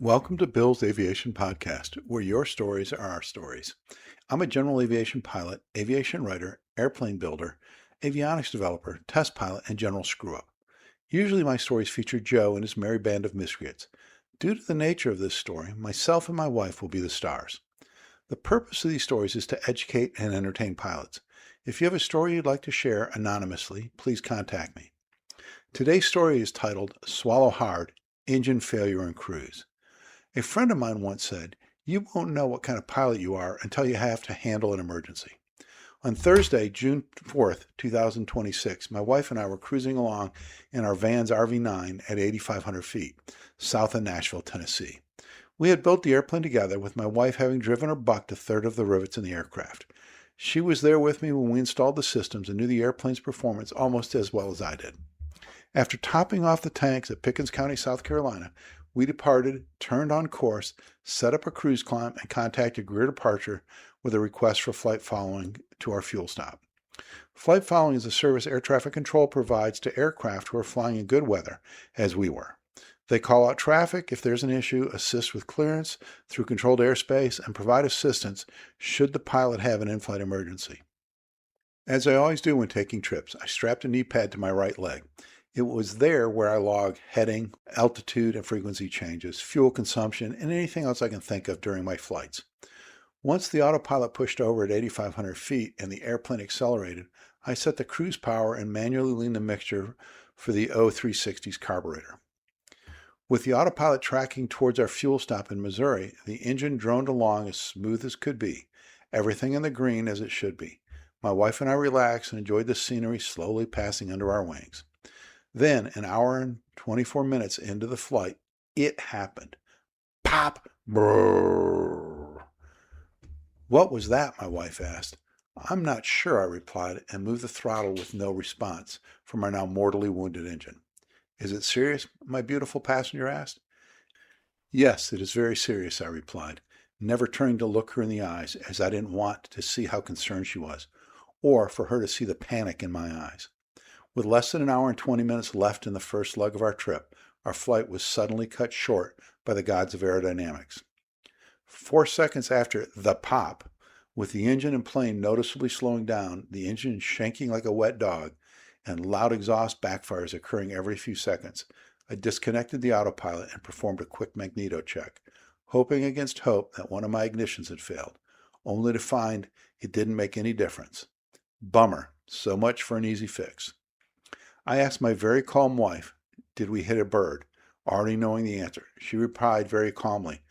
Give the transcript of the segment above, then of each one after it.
Welcome to Bill's Aviation Podcast, where your stories are our stories. I'm a general aviation pilot, aviation writer, airplane builder, avionics developer, test pilot, and general screw-up. Usually my stories feature Joe and his merry band of miscreants. Due to the nature of this story, myself and my wife will be the stars. The purpose of these stories is to educate and entertain pilots. If you have a story you'd like to share anonymously, please contact me. Today's story is titled Swallow Hard, Engine Failure and Cruise. A friend of mine once said, "You won't know what kind of pilot you are until you have to handle an emergency." On Thursday, June 4th, 2026, my wife and I were cruising along in our Vans RV9 at 8,500 feet, south of Nashville, Tennessee. We had built the airplane together, with my wife having driven or bucked a third of the rivets in the aircraft. She was there with me when we installed the systems and knew the airplane's performance almost as well as I did. After topping off the tanks at Pickens County, South Carolina, we departed, turned on course, set up a cruise climb, and contacted Greer Departure with a request for flight following to our fuel stop. Flight following is a service air traffic control provides to aircraft who are flying in good weather, as we were. They call out traffic if there's an issue, assist with clearance through controlled airspace, and provide assistance should the pilot have an in-flight emergency. As I always do when taking trips, I strapped a knee pad to my right leg. It was there where I log heading, altitude and frequency changes, fuel consumption, and anything else I can think of during my flights. Once the autopilot pushed over at 8,500 feet and the airplane accelerated, I set the cruise power and manually leaned the mixture for the O360's carburetor. With the autopilot tracking towards our fuel stop in Missouri, the engine droned along as smooth as could be, everything in the green as it should be. My wife and I relaxed and enjoyed the scenery slowly passing under our wings. Then, an hour and 24 minutes into the flight, it happened. Pop! Brrr. "What was that?" my wife asked. "I'm not sure," I replied, and moved the throttle with no response from our now mortally wounded engine. "Is it serious?" my beautiful passenger asked. "Yes, it is very serious," I replied, never turning to look her in the eyes, as I didn't want to see how concerned she was, or for her to see the panic in my eyes. With less than an hour and 20 minutes left in the first leg of our trip, our flight was suddenly cut short by the gods of aerodynamics. 4 seconds after the pop, with the engine and plane noticeably slowing down, the engine shanking like a wet dog, and loud exhaust backfires occurring every few seconds, I disconnected the autopilot and performed a quick magneto check, hoping against hope that one of my ignitions had failed, only to find it didn't make any difference. Bummer. So much for an easy fix. I asked my very calm wife, "Did we hit a bird?" already knowing the answer. She replied very calmly,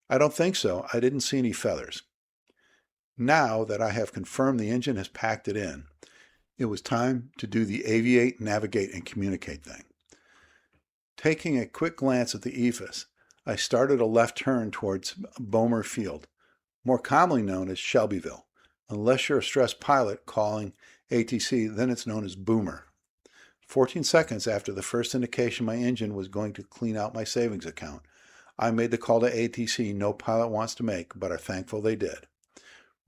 "I don't think so. I didn't see any feathers." Now that I have confirmed the engine has packed it in, it was time to do the aviate, navigate, and communicate thing. Taking a quick glance at the EFIS, I started a left turn towards Bomer Field, more commonly known as Shelbyville. Unless you're a stressed pilot calling ATC, then it's known as Boomer. 14 seconds after the first indication my engine was going to clean out my savings account, I made the call to ATC no pilot wants to make, but are thankful they did.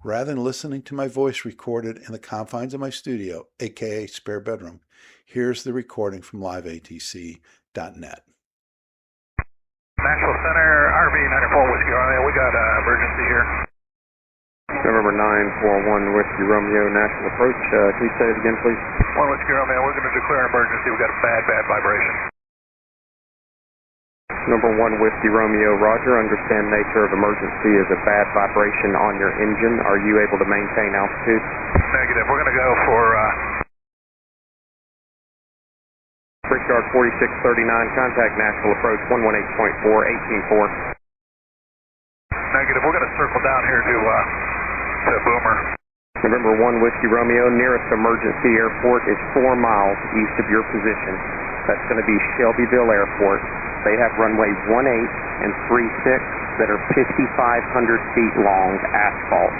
Rather than listening to my voice recorded in the confines of my studio, aka spare bedroom, here's the recording from liveatc.net. Nashville Center, RV94 Whiskey Romeo, we got an emergency here. November 941 Whiskey Romeo, National Approach. Can you say it again, please? 1 Whiskey Romeo, we're going to declare an emergency. We got a bad vibration. Number 1 Whiskey Romeo, roger. Understand nature of emergency is a bad vibration on your engine. Are you able to maintain altitude? Negative. We're going to go for Brickyard 4639, contact National Approach 118.4, 18.4. negative. We're going to circle down here to Boomer. November 1 Whiskey Romeo, nearest emergency airport is 4 miles east of your position. That's going to be Shelbyville Airport. They have runway 18 and 36 that are 5,500 feet long asphalt.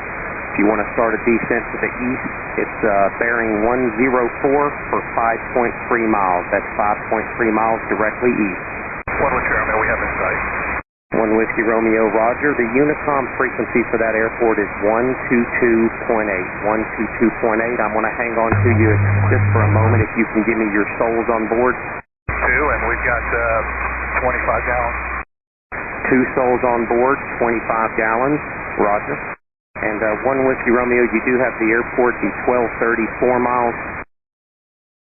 If you want to start a descent to the east, it's bearing 104 for 5.3 miles. That's 5.3 miles directly east. 1 Whiskey Romeo, we have in sight. 1 Whiskey Romeo, roger. The Unicom frequency for that airport is 122.8. 122.8. I'm going to hang on to you just for a moment if you can give me your souls on board. 2, and we've got 25 gallons. 2 souls on board, 25 gallons, roger. And 1 Whiskey Romeo, you do have the airport, the 1230, 4 miles.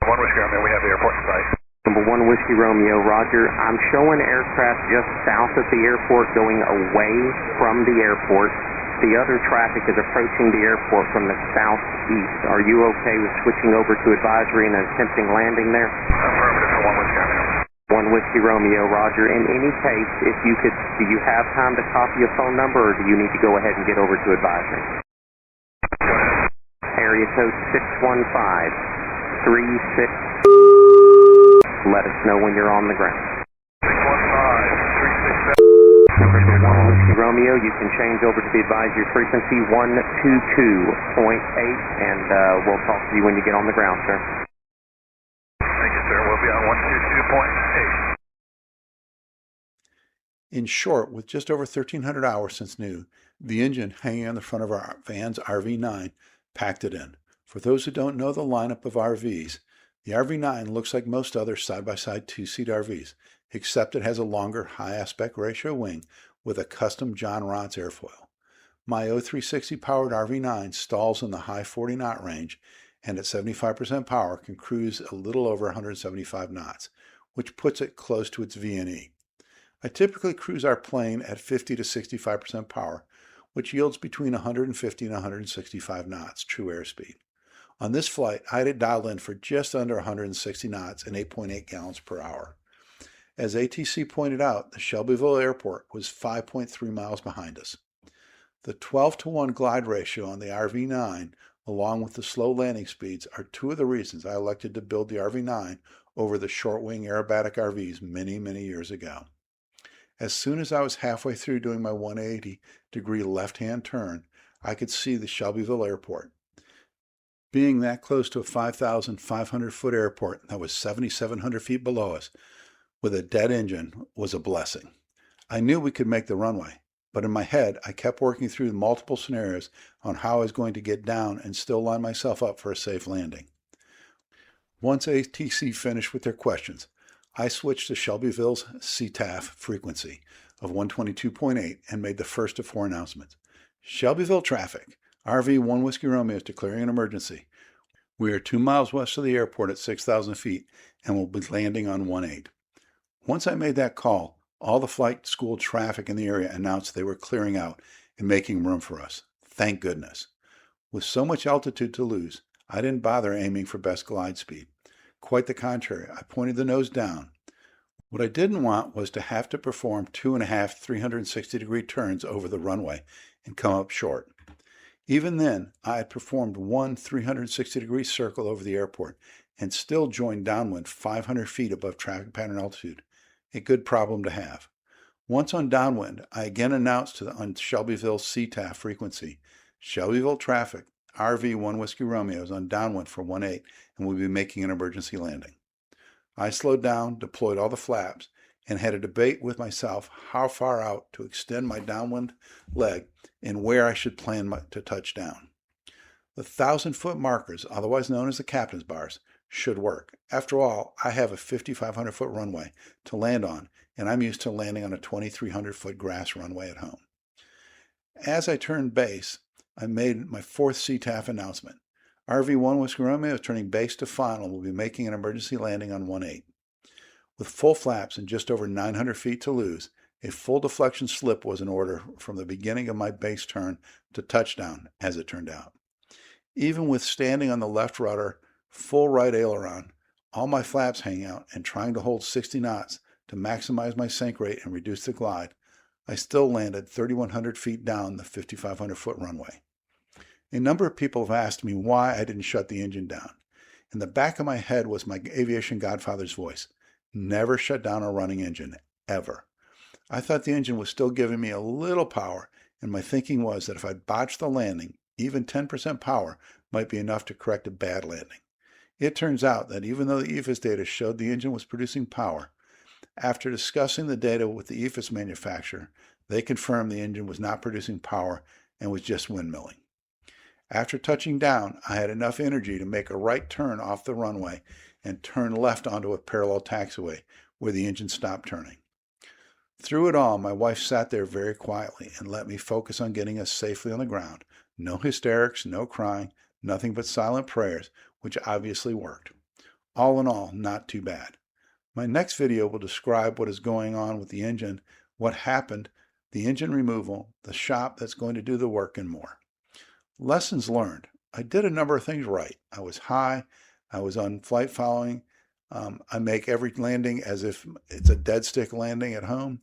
1 Whiskey Romeo, we have the airport in sight. Number 1 Whiskey Romeo, roger. I'm showing aircraft just south of the airport going away from the airport. The other traffic is approaching the airport from the southeast. Are you okay with switching over to advisory and attempting landing there? Affirmative for 1 Whiskey Romeo. 1 Whiskey Romeo, roger. In any case, if you could, do you have time to copy a phone number, or do you need to go ahead and get over to advisory? Go ahead. Area code 61536. Let us know when you're on the ground. 615-367. Number 1 Whiskey Romeo, you can change over to the advisory frequency 122.8, and we'll talk to you when you get on the ground, sir. Thank you, sir. We'll be on 122.8. In short, with just over 1,300 hours since new, the engine hanging on the front of our van's RV9 packed it in. For those who don't know the lineup of RVs, the RV9 looks like most other side-by-side two-seat RVs, except it has a longer high aspect ratio wing with a custom John Rontz airfoil. My 0360 powered RV9 stalls in the high 40 knot range, and at 75% power can cruise a little over 175 knots, which puts it close to its VNE. I typically cruise our plane at 50 to 65% power, which yields between 150 and 165 knots true airspeed. On this flight, I had it dialed in for just under 160 knots and 8.8 gallons per hour. As ATC pointed out, the Shelbyville airport was 5.3 miles behind us. The 12-to-1 glide ratio on the RV9, along with the slow landing speeds, are two of the reasons I elected to build the RV9 over the short-wing aerobatic RVs many, many years ago. As soon as I was halfway through doing my 180-degree left-hand turn, I could see the Shelbyville airport. Being that close to a 5,500-foot airport that was 7,700 feet below us with a dead engine was a blessing. I knew we could make the runway, but in my head, I kept working through multiple scenarios on how I was going to get down and still line myself up for a safe landing. Once ATC finished with their questions, I switched to Shelbyville's CTAF frequency of 122.8 and made the first of 4 announcements. Shelbyville traffic. RV 1 Whiskey Romeo is declaring an emergency. We are 2 miles west of the airport at 6,000 feet and will be landing on 18. Once I made that call, all the flight school traffic in the area announced they were clearing out and making room for us. Thank goodness. With so much altitude to lose, I didn't bother aiming for best glide speed. Quite the contrary, I pointed the nose down. What I didn't want was to have to perform 2.5 360-degree turns over the runway and come up short. Even then, I had performed 1 360-degree circle over the airport and still joined downwind 500 feet above traffic pattern altitude. A good problem to have. Once on downwind, I again announced on Shelbyville's CTAF frequency, Shelbyville traffic, RV 1 Whiskey Romeo is on downwind for 18 and will be making an emergency landing. I slowed down, deployed all the flaps, and had a debate with myself how far out to extend my downwind leg and where I should plan to touch down. The 1,000-foot markers, otherwise known as the captain's bars, should work. After all, I have a 5,500-foot runway to land on, and I'm used to landing on a 2,300-foot grass runway at home. As I turned base, I made my 4th CTAF announcement. RV 1 Whiskey Romeo is turning base to final and will be making an emergency landing on 18. With full flaps and just over 900 feet to lose, a full deflection slip was in order from the beginning of my base turn to touchdown, as it turned out. Even with standing on the left rudder, full right aileron, all my flaps hanging out, and trying to hold 60 knots to maximize my sink rate and reduce the glide, I still landed 3,100 feet down the 5,500-foot runway. A number of people have asked me why I didn't shut the engine down. In the back of my head was my aviation godfather's voice. Never shut down a running engine, ever. I thought the engine was still giving me a little power, and my thinking was that if I botched the landing, even 10% power might be enough to correct a bad landing. It turns out that even though the EFIS data showed the engine was producing power, after discussing the data with the EFIS manufacturer, they confirmed the engine was not producing power and was just windmilling. After touching down, I had enough energy to make a right turn off the runway and turn left onto a parallel taxiway where the engine stopped turning. Through it all, my wife sat there very quietly and let me focus on getting us safely on the ground. No hysterics, no crying, nothing but silent prayers, which obviously worked. All in all, not too bad. My next video will describe what is going on with the engine, what happened, the engine removal, the shop that's going to do the work, and more. Lessons learned. I did a number of things right. I was high. I was on flight following. I make every landing as if it's a dead stick landing at home.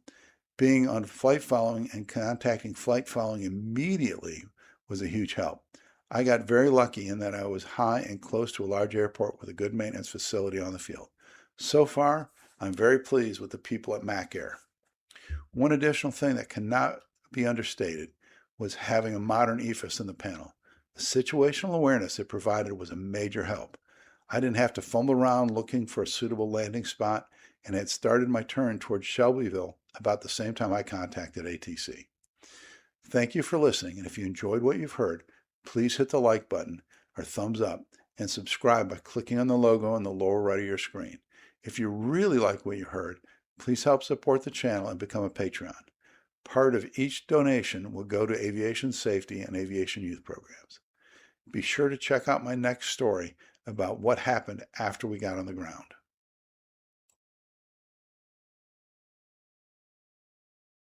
Being on flight following and contacting flight following immediately was a huge help. I got very lucky in that I was high and close to a large airport with a good maintenance facility on the field. So far, I'm very pleased with the people at Mac Air. One additional thing that cannot be understated was having a modern EFIS in the panel. The situational awareness it provided was a major help. I didn't have to fumble around looking for a suitable landing spot, and had started my turn towards Shelbyville about the same time I contacted ATC. Thank you for listening, and if you enjoyed what you've heard, please hit the like button or thumbs up and subscribe by clicking on the logo on the lower right of your screen. If you really like what you heard, please help support the channel and become a Patreon. Part of each donation will go to aviation safety and aviation youth programs. Be sure to check out my next story about what happened after we got on the ground.